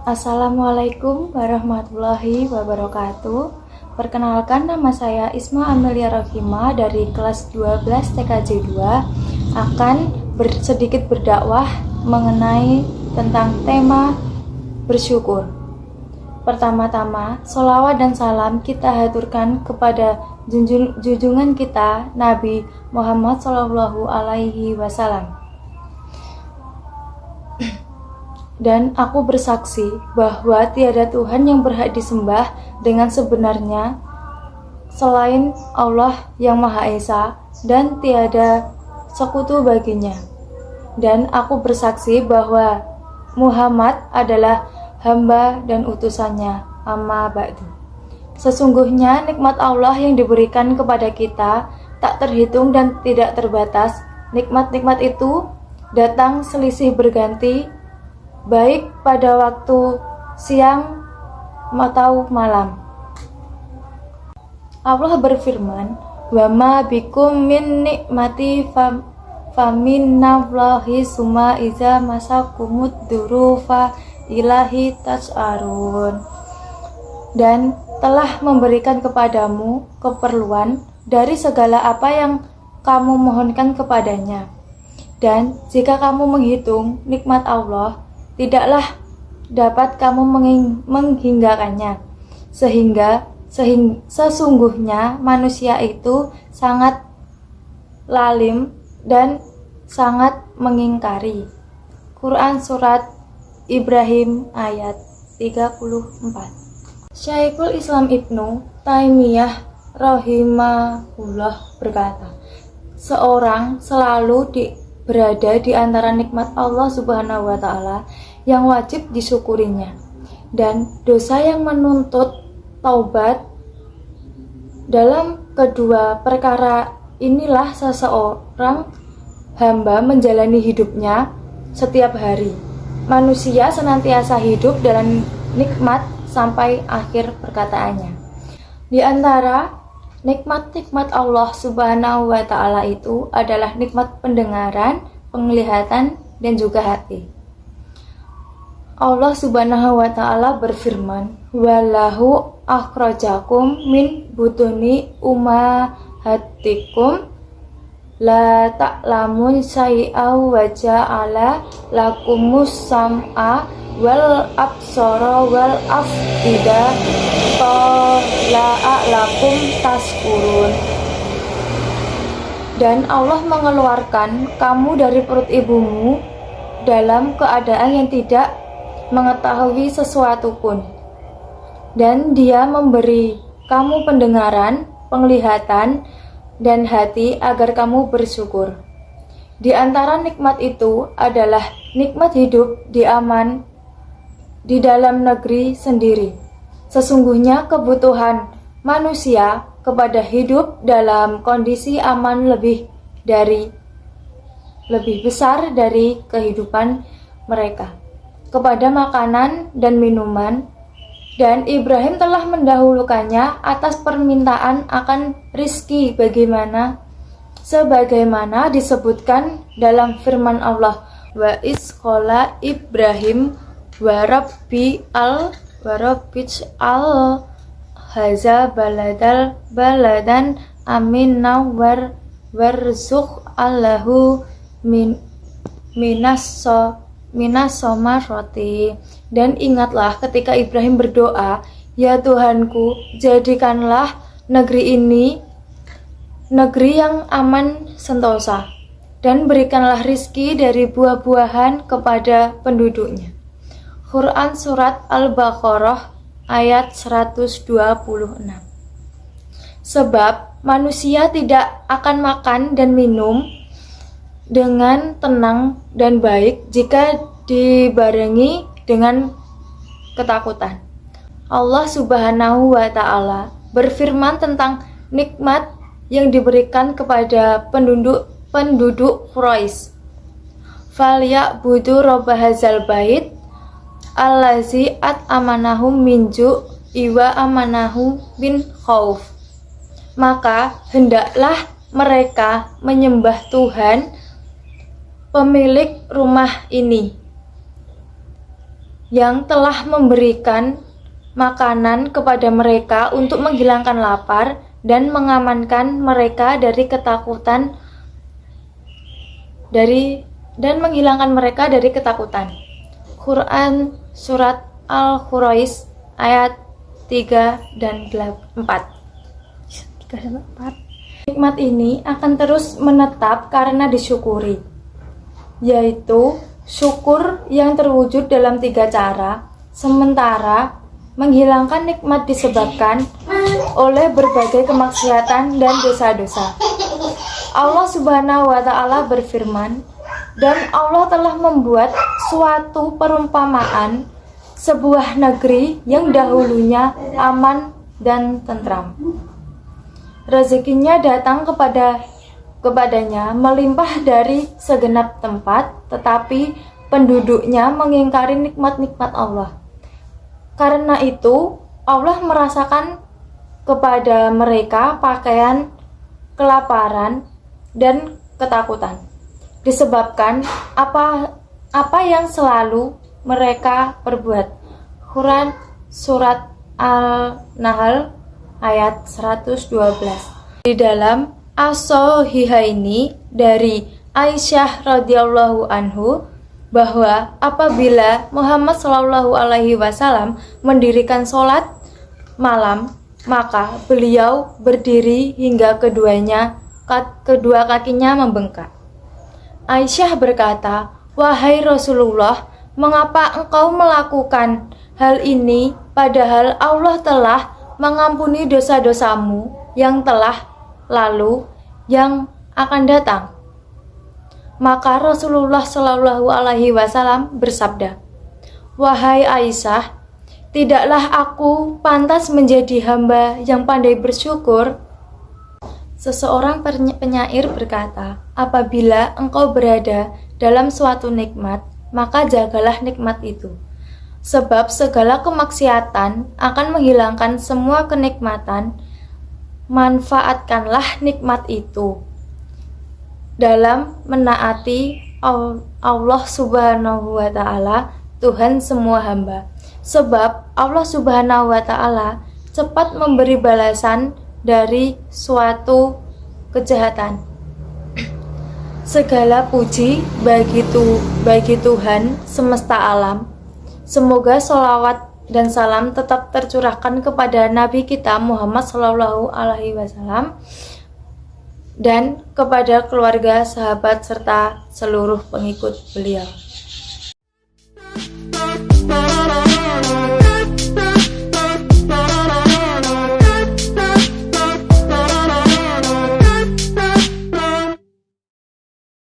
Assalamualaikum warahmatullahi wabarakatuh. Perkenalkan, nama saya Isma Amelia Rohima dari kelas 12 TKJ 2 akan sedikit berdakwah mengenai tentang tema bersyukur. Pertama-tama, sholawat dan salam kita haturkan kepada junjungan kita Nabi Muhammad SAW. Dan aku bersaksi bahwa tiada Tuhan yang berhak disembah dengan sebenarnya selain Allah yang Maha Esa, dan tiada sekutu baginya. Dan aku bersaksi bahwa Muhammad adalah hamba dan utusannya. Amma ba'du. Sesungguhnya nikmat Allah yang diberikan kepada kita tak terhitung dan tidak terbatas. Nikmat-nikmat itu datang selisih berganti, baik pada waktu siang atau malam. Allah berfirman, "Wa ma bikum min nikmati faminallahi summa iza masakumud durufa ilahi tas'arun." Dan telah memberikan kepadamu keperluan dari segala apa yang kamu mohonkan kepadanya. Dan jika kamu menghitung nikmat Allah, tidaklah dapat kamu menghinggakannya. Sesungguhnya manusia itu sangat lalim dan sangat mengingkari. Quran Surat Ibrahim ayat 34. Syekhul Islam Ibnu Taimiyah rahimahullah berkata, seorang selalu berada di antara nikmat Allah Subhanahu wa Ta'ala yang wajib disyukurinya dan dosa yang menuntut taubat. Dalam kedua perkara inilah seseorang hamba menjalani hidupnya setiap hari. Manusia senantiasa hidup dalam nikmat sampai akhir perkataannya. Di antara nikmat-nikmat Allah Subhanahu wa Ta'ala itu adalah nikmat pendengaran, penglihatan, dan juga hati. Allah Subhanahu wa Ta'ala berfirman, "Wallahu akhrajakum min butuni ummahatikum la ta'lamun syai'a wa ja'ala lakumus sam'a wal absara wal afida la'alakum taskurun." Dan Allah mengeluarkan kamu dari perut ibumu dalam keadaan yang tidak mengetahui sesuatu pun, dan Dia memberi kamu pendengaran, penglihatan, dan hati agar kamu bersyukur. Di antara nikmat itu adalah nikmat hidup di dalam negeri sendiri. Sesungguhnya kebutuhan manusia kepada hidup dalam kondisi aman lebih besar dari kehidupan mereka kepada makanan dan minuman, dan Ibrahim telah mendahulukannya atas permintaan akan rizki sebagaimana disebutkan dalam firman Allah, "Wa iz qala Ibrahim wa rabbi al haza baladan aminna warzuq allahu minas somaroti." Dan ingatlah ketika Ibrahim berdoa, "Ya Tuhanku, jadikanlah negeri ini negeri yang aman sentosa, dan berikanlah rizki dari buah-buahan kepada penduduknya." Quran Surat Al-Baqarah ayat 126. Sebab manusia tidak akan makan dan minum dengan tenang dan baik jika dibarengi dengan ketakutan. Allah Subhanahu wa Ta'ala berfirman tentang nikmat yang diberikan kepada penduduk Quraisy. "Falyabudu rabb hadzal bait allazi at'amanahum min ju' wa amanahum min khauf." Maka hendaklah mereka menyembah Tuhan pemilik rumah ini yang telah memberikan makanan kepada mereka untuk menghilangkan lapar dan mengamankan mereka dari ketakutan Quran Surat Al-Quraish ayat 3 dan 4. Nikmat ini akan terus menetap karena disyukuri, yaitu syukur yang terwujud dalam 3 cara, sementara menghilangkan nikmat disebabkan oleh berbagai kemaksiatan dan dosa-dosa. Allah Subhanahu wa Ta'ala berfirman, dan Allah telah membuat suatu perumpamaan sebuah negeri yang dahulunya aman dan tentram. Rezekinya datang kepadanya melimpah dari segenap tempat, tetapi penduduknya mengingkari nikmat-nikmat Allah. Karena itu, Allah merasakan kepada mereka pakaian kelaparan dan ketakutan, disebabkan apa yang selalu mereka perbuat. Quran Surat Al-Nahl ayat 112. Di dalam As-Sahihaini dari Aisyah radhiyallahu anhu bahwa apabila Muhammad Shallallahu alaihi wasallam mendirikan sholat malam, maka beliau berdiri hingga kedua kakinya membengkak. Aisyah berkata, "Wahai Rasulullah, mengapa engkau melakukan hal ini padahal Allah telah mengampuni dosa-dosamu yang telah lalu, yang akan datang?" Maka Rasulullah Shallallahu alaihi wasallam bersabda, "Wahai Aisyah, tidaklah aku pantas menjadi hamba yang pandai bersyukur?" Seseorang penyair berkata, apabila engkau berada dalam suatu nikmat, maka jagalah nikmat itu. Sebab segala kemaksiatan akan menghilangkan semua kenikmatan. Manfaatkanlah nikmat itu dalam menaati Allah Subhanahu wa Ta'ala, Tuhan semua hamba. Sebab Allah Subhanahu wa Ta'ala cepat memberi balasan dari suatu kejahatan. Segala puji bagi Tuhan semesta alam. Semoga sholawat dan salam tetap tercurahkan kepada Nabi kita Muhammad Shallallahu alaihi wasallam dan kepada keluarga, sahabat, serta seluruh pengikut beliau.